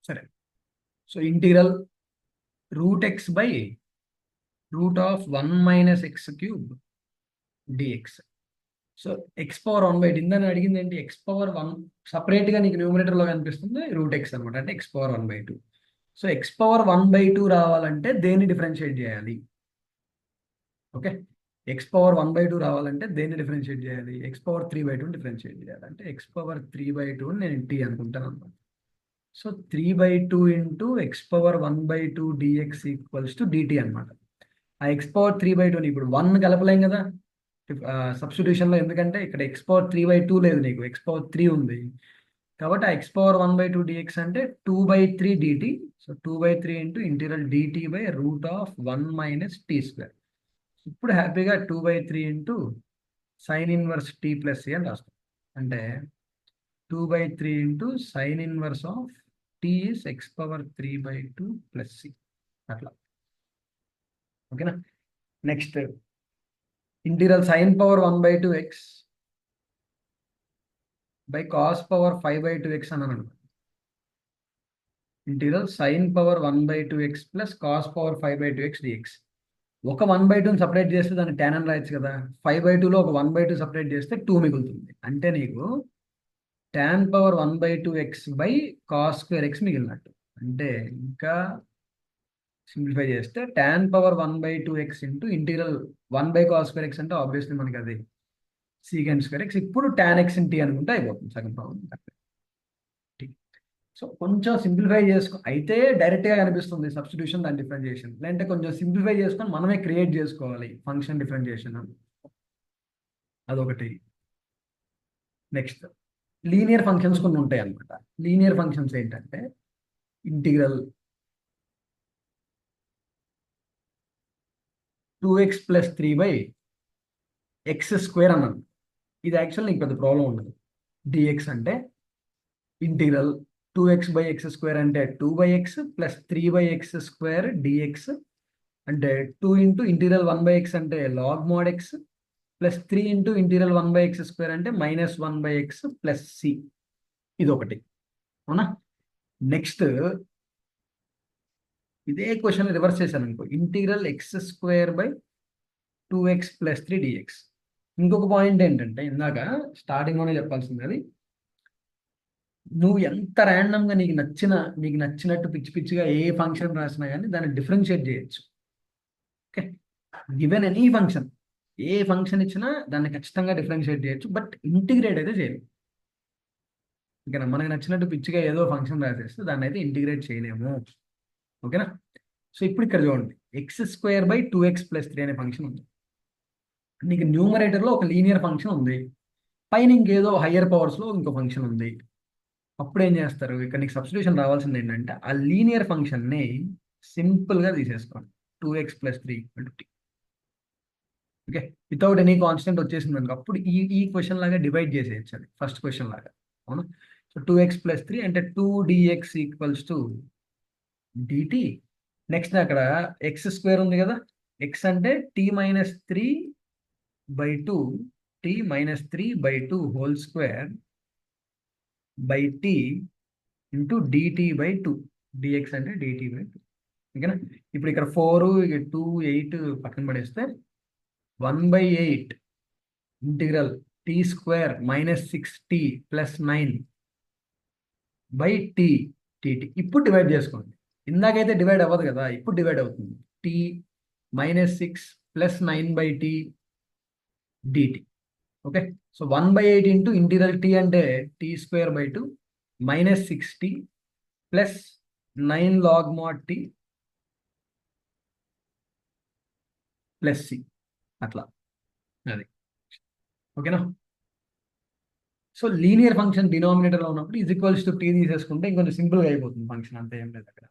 సరే, so integral √x/1 - x³ dx. So x⁻1/2 ఇందని అడిగింది ఏంటి, x⁻1 సపరేట్గా నీకు న్యూమరేటర్లో కనిపిస్తుంది √x అనమాట, అంటే x⁻1/2. సో x⁻1/2 రావాలంటే దేన్ని డిఫరెన్షియేట్ చేయాలి, ఓకే. x⁻1/2 రావాలంటే దేన్ని డిఫరెన్షియేట్ చేయాలి, x⁻3/2 డిఫరెన్షియేట్ చేయాలి. అంటే x⁻3/2 నేను టీ అనుకుంటాను అనమాట. So 3/2 into x⁻1/2 dx = dt అనమాట. ఆ x⁻3/2ని ఇప్పుడు 1 కలపలేం కదా సబ్స్టిట్యూషన్లో, ఎందుకంటే ఇక్కడ x⁻3/2 లేదు, నీకు x⁻3 ఉంది. కాబట్టి ఆ x⁻1/2 dx అంటే 2/3 dt. So 2/3 into integral dt/√1 - t². ఇప్పుడు హ్యాపీగా 2/3 ఇంటూ sin 1 t + c అని రాస్తాం. అంటే 2/3 into sin 1 of t is x⁻3/2 + c. అట్లా, ఓకేనా. Next integral sin⁻1/2x by cos⁻5/2x అన్నాను. Integral sin⁻1/2x plus cos⁻5/2x dx. ఒక 1/2ని సపరేట్ చేస్తే దాన్ని tan అని రాయొచ్చు కదా. 5/2లో ఒక 1/2 సపరేట్ చేస్తే 2 మిగులుతుంది. అంటే నీకు tan⁻1/2x బై cos²x మిగిలినట్టు. అంటే ఇంకా సింప్లిఫై చేస్తే tan⁻1/2x ఇంటూ ఇంటిగ్రల్ 1/cos²x అంటే ఆబ్వియస్లీ మనకి అది sec²x. ఇప్పుడు tan x t అనుకుంటే అయిపోతుంది, సగం ప్రాబ్లం. సో కొంచెం సింప్లిఫై చేసుకో, అయితే డైరెక్ట్గా కనిపిస్తుంది సబ్స్టిట్యూషన్ దాని డిఫరెన్షియేషన్, లేదంటే కొంచెం సింప్లిఫై చేసుకొని మనమే క్రియేట్ చేసుకోవాలి ఫంక్షన్ డిఫరెన్షియేషన్. అదొకటి. నెక్స్ట్ లీనియర్ ఫంక్షన్స్ కొన్ని ఉంటాయి అనమాట. లీనియర్ ఫంక్షన్స్ ఏంటంటే ఇంటిగ్రల్ 2x+3/x² అన్నాను. ఇది యాక్చువల్ నీకు పెద్ద ప్రాబ్లం ఉండదు. డిఎక్స్ అంటే ఇంటిగ్రల్ 2x/x² అంటే 2/x ప్లస్ 3/x² డిఎక్స్ అంటే 2 ఇంటూ ఇంటీరియల్ 1/x అంటే log mod x plus 3 into integral 1/x² అంటే -1/x ప్లస్ సి. ఇది ఒకటి. అవునా? నెక్స్ట్ ఇదే క్వశ్చన్ రివర్స్ చేశాను అనుకో, ఇంటీగ్రల్ x² /2x+3 డిఎక్స్. ఇంకొక పాయింట్ ఏంటంటే ఇందాక స్టార్టింగ్లోనే చెప్పాల్సింది అది, నువ్వు ఎంత ర్యాండమ్గా నీకు నచ్చినట్టు పిచ్చి పిచ్చిగా ఏ ఫంక్షన్ రాసినా కానీ దాన్ని డిఫరెన్షియేట్ చేయొచ్చు. ఓకే, గివెన్ ఎనీ ఫంక్షన్, ఏ ఫంక్షన్ ఇచ్చినా దాన్ని ఖచ్చితంగా డిఫరెన్షియేట్ చేయొచ్చు, బట్ ఇంటిగ్రేట్ అయితే చేయలేము. ఓకేనా? మనకు నచ్చినట్టు పిచ్చిగా ఏదో ఫంక్షన్ రాసేస్తే దాన్ని అయితే ఇంటిగ్రేట్ చేయలేము. ఓకేనా? సో ఇప్పుడు ఇక్కడ చూడండి, x² /2x+3 అనే ఫంక్షన్ ఉంది. నీకు న్యూమరేటర్లో ఒక లీనియర్ ఫంక్షన్ ఉంది, పైన ఇంకేదో హయ్యర్ పవర్స్లో ఇంకో ఫంక్షన్ ఉంది. అప్పుడు ఏం చేస్తారు, ఇక్కడ నీకు సబ్స్టిట్యూషన్ రావాల్సింది ఏంటంటే ఆ లీనియర్ ఫంక్షన్ని సింపుల్గా తీసేసుకోండి. 2x+3 = t. Okay, without any constant వచ్చేసింది అనుకో, అప్పుడు ఈ ఈ క్వశ్చన్ లాగా డివైడ్ చేసేయచ్చు, అది ఫస్ట్ క్వశ్చన్ లాగా. అవునా? సో 2x+3 అంటే 2dx = dt. నెక్స్ట్ అక్కడ x² ఉంది కదా, x అంటే t-3/2 t-3/2² t into dt/2, dx అంటే dt/2. ఓకేనా? ఇప్పుడు ఇక్కడ 4 2 8 పక్కన పడేస్తే 1/8 integral t² -6t + 9/t dt. ఇప్పుడు డివైడ్ చేసుకోండి. ఇందాకైతే డివైడ్ అవ్వదు కదా, ఇప్పుడు డివైడ్ అవుతుంది. t -6 + 9/t dt. Okay, so 1/8 into integral t అంటే t²/2 -6t plus 9 log mod t plus c. అట్లా అది. ఓకేనా? సో లీనియర్ ఫంక్షన్ డినామినేటర్లో ఉన్నప్పుడు =t తీసేసుకుంటే ఇంకొంచెం సింపుల్గా అయిపోతుంది ఫంక్షన్, అంతే, ఏం లేదు అక్కడ.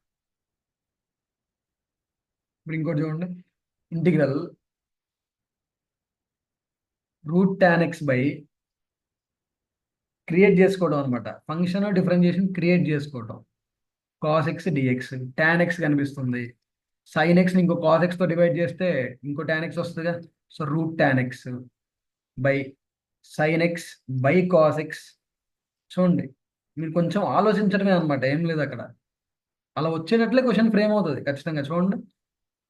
ఇప్పుడు ఇంకోటి చూడండి, integral √tan x by create చేసుకోవడం అనమాట. ఫంక్షన్ డిఫరెన్షియేషన్ క్రియేట్ చేసుకోవడం. cos x dx, tan x కనిపిస్తుంది, sin x ని ఇంకో cos x తో డివైడ్ చేస్తే ఇంకో tan x వస్తుందిగా. So √tan x by sin x by cos x. చూడండి, మీరు కొంచెం ఆలోచించడమే అనమాట, ఏం లేదు అక్కడ. అలా వచ్చేటట్లే క్వశ్చన్ ఫ్రేమ్ అవుతుంది ఖచ్చితంగా. చూడండి,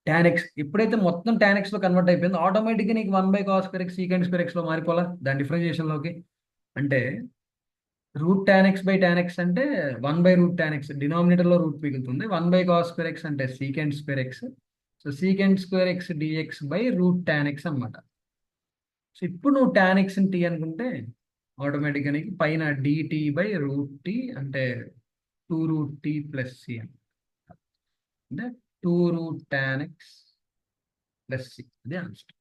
tan x ఎప్పుడైతే మొత్తం tan x లో కన్వర్ట్ అయిపోయిందో ఆటోమేటిక్గా నీకు 1/cos²x sec² x లో మారిపోలా దాని డిఫరెన్షియేషన్లోకి. అంటే √tan x by tan x అంటే 1/√tan x, డినామినేటర్లో రూట్ మిగులుతుంది. 1/cos² x అంటే sec²x. So sec²x dx by √tan x అనమాట. సో ఇప్పుడు నువ్వు tan x ని t అనుకుంటే ఆటోమేటిక్గా నీకు పైన dt/√t అంటే 2√t ప్లస్ సి అంటే 2√tan x ప్లస్ సి. అదే ఆన్సర్.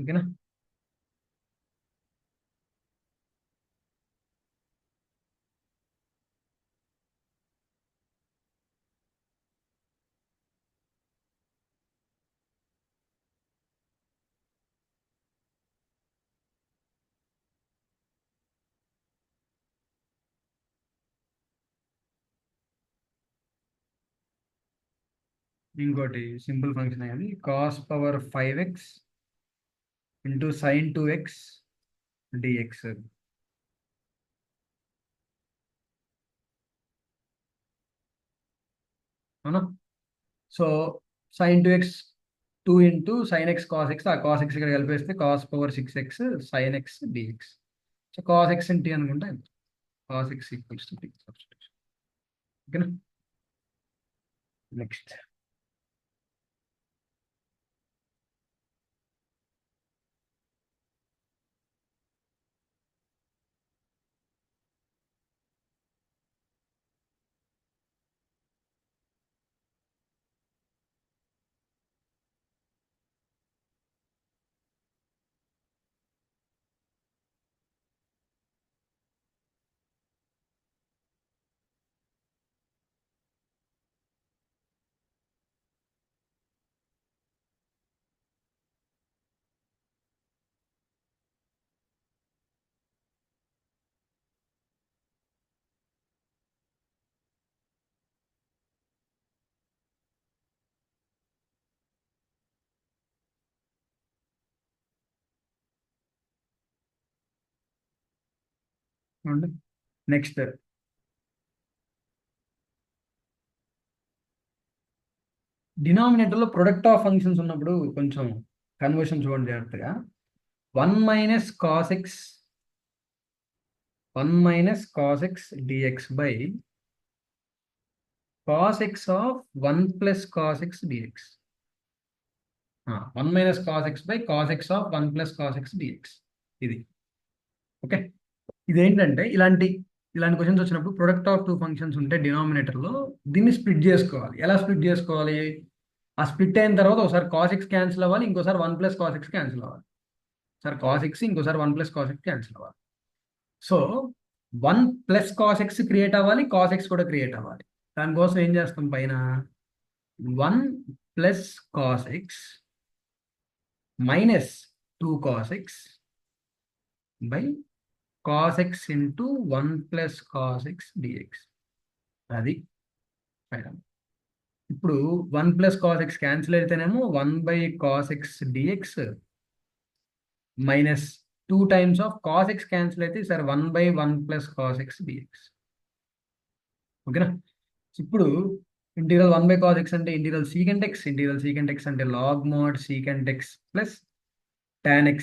ఓకేనా? ఇంకోటి సింపుల్ ఫంక్షన్ అయ్యింది, cos⁵x ఇంటూ sin⁴x dx. అవునా? So sin⁴x 2 into sin x cos x, ఆ cos x ఇక్కడ కలిపేస్తే cos⁴6x sin x dx. So cos x t అనుకుంటే cos x = t సబ్స్టిట్యూషన్. ఓకేనా? నెక్స్ట్ నెక్స్ట్ డినామినేటర్లో ప్రొడక్ట్ ఆఫ్ ఫంక్షన్స్ ఉన్నప్పుడు కొంచెం కన్వర్షన్ చూడండి జాగ్రత్తగా. 1 - cos x dx by cos x of 1 + cos x dx. 1 - cos x by cos x of 1 + cos x dx. ఇది okay. ఇదేంటంటే ఇలాంటి క్వశ్చన్స్ వచ్చినప్పుడు ప్రొడక్ట్ ఆఫ్ టూ ఫంక్షన్స్ ఉంటే డినామినేటర్లో దీన్ని స్ప్లిట్ చేసుకోవాలి. ఎలా స్ప్లిట్ చేసుకోవాలి? ఆ స్ప్లిట్ అయిన తర్వాత ఒకసారి cos x క్యాన్సిల్ అవ్వాలి, ఇంకోసారి 1 + cos x క్యాన్సిల్ అవ్వాలి. ఒకసారి cos x, ఇంకోసారి 1 + cos x క్యాన్సిల్ అవ్వాలి. సో 1 + cos x క్రియేట్ అవ్వాలి, cos x కూడా క్రియేట్ అవ్వాలి. దానికోసం ఏం చేస్తాం? పైన 1 + cos x minus 2 cos x by cos x into 1 + cos x dx. అది పైన. ఇప్పుడు 1 + cos x క్యాన్సిల్ అయితేనేమో 1/cos x dx minus 2 times of cos x cancel అయితే సరే 1/1 + cos x dx. ఓకేనా? ఇప్పుడు ఇంటిగ్రల్ 1/cos x అంటే ఇంటిగ్రల్ secant x అంటే log mod secant x plus tan x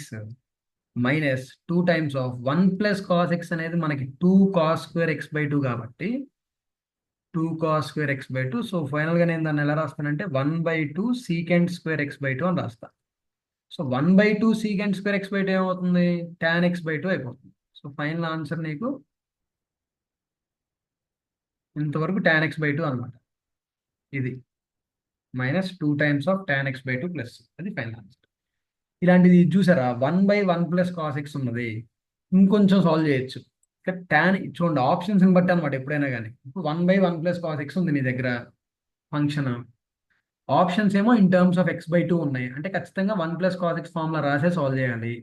minus 2 times of 1 + cos x అనేది మనకి 2 cos² x/2 కాబట్టి 2 cos² x/2. So ఫైనల్గా నేను దాన్ని ఎలా రాస్తానంటే 1/2 secant² x/2 అని రాస్తా. సో 1/2 secant² x/2 ఏమవుతుంది? tan x/2 అయిపోతుంది. సో ఫైనల్ ఆన్సర్ నీకు ఇంతవరకు tan x/2 అనమాట. ఇది minus 2 times of tan x/2 plus. అది ఫైనల్ ఆన్సర్. ఇలాంటిది చూసారా? 1/1 + cos x ఉన్నది. ఇంకొంచెం సాల్వ్ చేయొచ్చు. tan చూడండి, ఆప్షన్స్ బట్టి అనమాట ఎప్పుడైనా కానీ. ఇప్పుడు 1/1 + cos x ఉంది నీ దగ్గర ఫంక్షన్. ఆప్షన్స్ ఏమో ఇన్ టర్మ్స్ ఆఫ్ x/2 ఉన్నాయి. అంటే ఖచ్చితంగా 1 + cos x ఫార్ములా రాసే సాల్వ్ చేయాలి.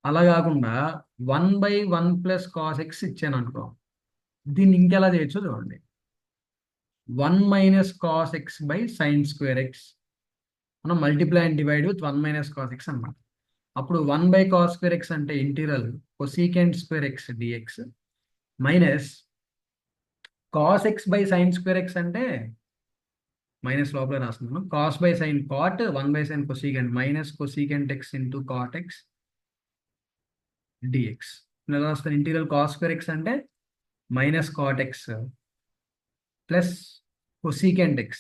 అలా కాకుండా 1/1 + cos x ఇచ్చాను అనుకో, దీన్ని ఇంకెలా చేయొచ్చు చూడండి. 1 - cos x by sin² x. మనం multiply and divide with 1 - cos x అన్నమాట. అప్పుడు 1/cos² x అంటే integral cosecant² x dx minus cos x by sin² x అంటే మైనస్ లోపల రాస్తున్నాను. cos by sin cot 1/sin cosecant minus cosecant x into cot x dx. ఇలా రాస్తాను. Integral cos² x అంటే minus cot x plus cosecant x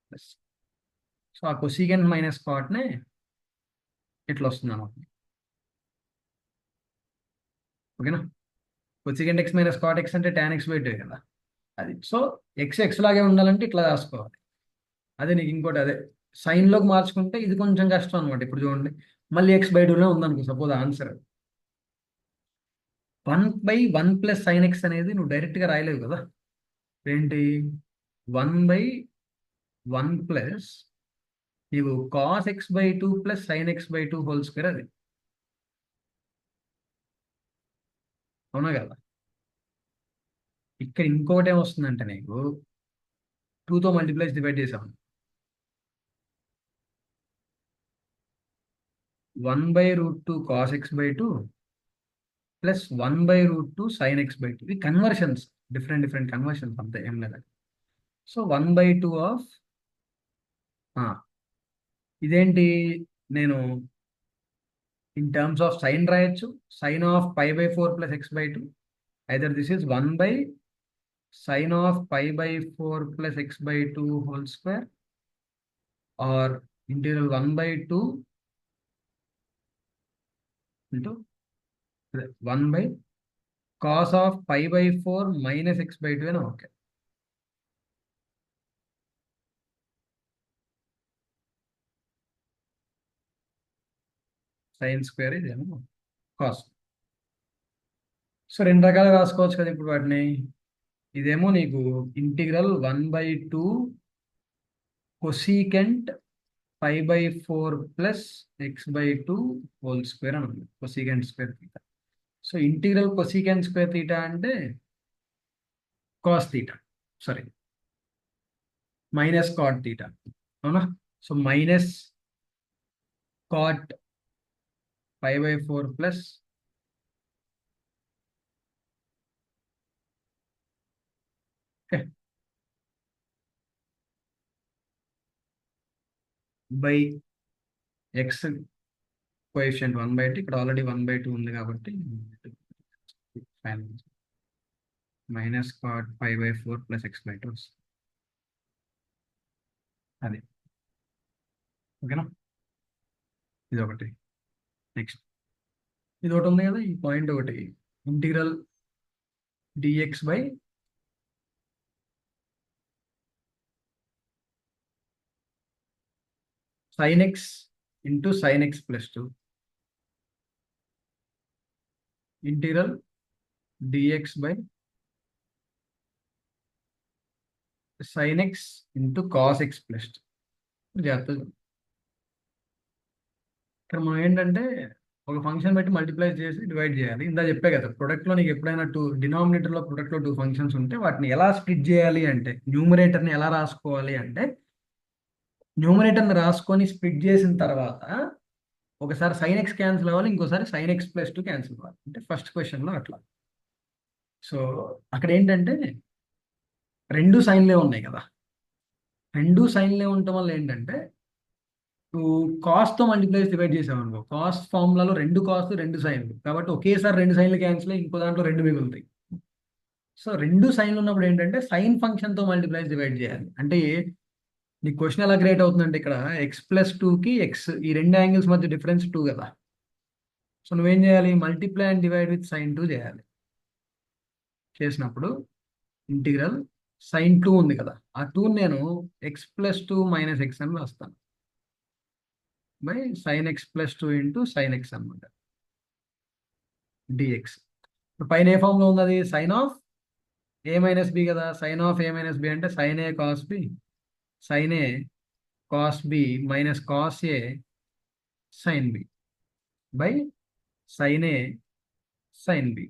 plus. So ఆ cosecant minus కాట్నే ఇట్లా వస్తుంది అన్నమాట. ఓకేనా? cosecant x minus cot x అంటే tan x/2 కదా. అది సో x లాగే ఉండాలంటే ఇట్లా రాసుకోవాలి. అదే నీకు ఇంకోటి అదే సైన్లోకి మార్చుకుంటే ఇది కొంచెం కష్టం అనమాట. ఇప్పుడు చూడండి, మళ్ళీ x/2 ఉందనుకో సపోజ్ ఆన్సర్ 1/1 + sin x అనేది నువ్వు డైరెక్ట్గా రాయలేవు కదా. ఏంటి 1/1 ప్లస్ నీవు cos x/2 plus sin x/2 whole square. అది అవునా కదా? ఇక్కడ ఇంకోటి ఏమొస్తుందంటే నీకు 2తో మల్టిప్లైస్ డివైడ్ చేసాము. 1/√2 cos x/2 plus 1/√2 sin x/2. ఇవి కన్వర్షన్స్, డిఫరెంట్ కన్వర్షన్స్ అంతే, ఏం లేదా. సో 1/2 ఆఫ్ ఇదేంటి, నేను ఇన్ టర్మ్స్ ఆఫ్ సైన్ రాయొచ్చు. Sine of π/4 plus x/2. Either this is 1/sin of π/4 plus x/2 whole square or integral 1/2 into 1/cos of π/4 minus x/2 అయినా okay. sin² ఇదేమో cos. So రెండు రకాలుగా రాసుకోవచ్చు కదా ఇప్పుడు వాటిని. ఇదేమో నీకు integral 1/2 cosecant π/4 plus x/2 whole square అని ఉంది. cosecant² θ. సో ఇంటిగ్రల్ cosecant² θ అంటే కాస్ θ, సారీ మైనస్ కాట్ θ. అవునా? So minus cot π/4 plus okay, by x coefficient 1/2, ఇక్కడ ఆల్రెడీ 1/2 ఉంది కాబట్టి మైనస్ కాట్ 5/4 ప్లస్ x/2 అది. ఓకేనా, ఇది ఒకటి. నెక్స్ట్ ఇది ఒకటి ఉంది కదా, ఈ పాయింట్ ఒకటి, integral dx by sine x into sine x plus 2 integral dx by sine x into cos x plus 2. జాగ్రత్తగా ఇక్కడ మనం ఏంటంటే ఒక ఫంక్షన్ బట్టి మల్టిప్లై చేసి డివైడ్ చేయాలి. ఇందా చెప్పే కదా, ప్రొడక్ట్లో నీకు ఎప్పుడైనా డినామినేటర్లో ప్రొడక్ట్లో 2 ఫంక్షన్స్ ఉంటే వాటిని ఎలా స్ప్లిట్ చేయాలి అంటే, న్యూమరేటర్ని ఎలా రాసుకోవాలి అంటే, న్యూమరేటర్ని రాసుకొని స్ప్లిట్ చేసిన తర్వాత ఒకసారి సైన్ ఎక్స్ క్యాన్సిల్ అవ్వాలి, ఇంకోసారి సైన్ ఎక్స్ ప్లస్ 2 క్యాన్సిల్ అవ్వాలి. అంటే ఫస్ట్ క్వశ్చన్లో అట్లా. సో అక్కడ ఏంటంటే రెండు సైన్లే ఉన్నాయి కదా, రెండు సైన్లే ఉండటం వల్ల ఏంటంటే నువ్వు కాస్ట్తో మల్టిప్లై డివైడ్ చేసావు అనుకో, కాస్ట్ ఫార్ములాలో రెండు కాస్ట్ రెండు సైన్లు కాబట్టి ఒకేసారి రెండు సైన్లు క్యాన్సిల్ అయ్యి ఇంకో దాంట్లో రెండు మిగులుతాయి. సో రెండు సైన్లు ఉన్నప్పుడు ఏంటంటే సైన్ ఫంక్షన్తో మల్టిప్లై డివైడ్ చేయాలి. అంటే నీ క్వశ్చన్ ఎలా క్రియేట్ అవుతుందంటే, ఇక్కడ x+2కి ఎక్స్, ఈ రెండు యాంగిల్స్ మధ్య డిఫరెన్స్ 2 కదా. సో నువ్వేం చేయాలి, multiply and divide with sin 2 చేయాలి. చేసినప్పుడు ఇంటిగ్రల్ sin 2 ఉంది కదా, ఆ 2 నేను x+2 మైనస్ ఎక్స్ అని రాస్తాను by sin x+2 into sin x అనమాట డిఎక్స్. ఇప్పుడు పైన ఏ ఫామ్లో ఉంది అది, sine of A minus B కదా, sine of A minus B అంటే sine A cos B, sine A cos B minus cos A sine B by sine A sine B.